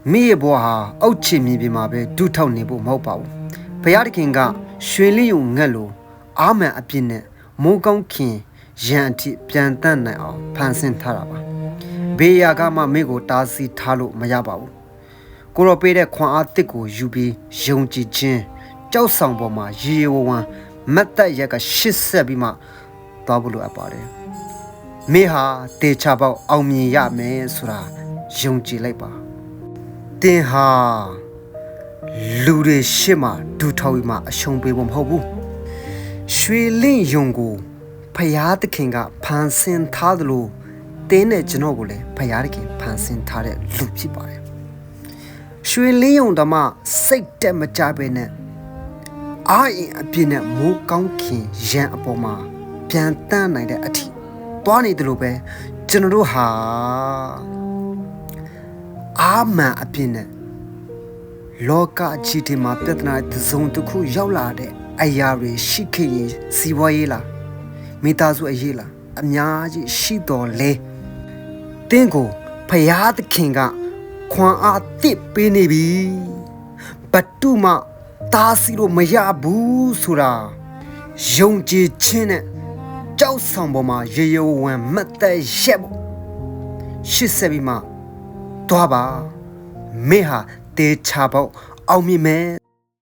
မိရဲ့ဘဝဟာအောက်ချင်မြေပြင်မှာပဲဒုထောက်နေဖို့မဟုတ်ပါဘူးဘုရားသခင်ကရွှေလင်းယုံငတ်လို့အာမန်အပြစ်နဲ့မိုးကောင်းခင်ရန်အထိပြန်တတ်နိုင်အောင်ဖန်ဆင်းထားတာပါဘေးရာကမှမိကိုတားဆီးထားလို့မရပါဘူးကိုရောပေးတဲ့ခွန်အားတစ်ကိုယူပြီးယုံကြည်ခြင်းကြောက်ဆောင်ပေါ်မှာရေဝဝံမတ်တက်ရက်ကရှစ်ဆက်ပြီးမှသွားဖို့လိုအပ်ပါတယ်မိဟာတေချာပေါက်အောင်မြင်ရမယ်ဆိုတာယုံကြည်လိုက်ပါတင်ဟာလူတွေရှစ်မှာဒူထောက်ပြီးမှအရှုံးပေးဖို့မဟုတ်ဘူးရွှေလင့်ယုံကိုဖယားသခင်ကဖန်ဆင်းထားသလိုတင်းနဲ့ကျွန်တော်ကိုလည်းဖယားသခင်ဖန်ဆင်းထားတဲ့လူဖြစ်ပါတယ်ရွှေလင်းယုံဓမ္မစိတ်တက်မကြပဲနဲ့အာရင်အပြည့်နဲ့မိုးကောင်းခင်ရန်အပေါ်မှာပြန်တန်းနိုင်တဲ့အထိသွားနေတယ်လို့ပဲကျွန်တော်တို့ဟာအာမန်အပြည့်နဲ့လောကကြီးဒီမှာပြဿနာတစ်စုံတစ်ခုရောက်လာတဲ့အရာတွေရှိခဲ့ရင်စီးပွားရေးလားမိသားစုအရေးလားအများကြီးရှိတော်လဲတင်းကိုဖယားသခင်ကခွန်အားတစ်ပေးနေပြီဘတ်တူမတားစီလို့မရဘူးဆိုတာယုံကြည်ခြင်းနဲ့ကြောက်ဆောင်ပေါ်မှာရေရဝံမတ်သက်ရက်ဖို့ရှစ်ဆက်ပြီးမှတွားပါမေဟာတေချာပေါက်အောင်မြင်မယ်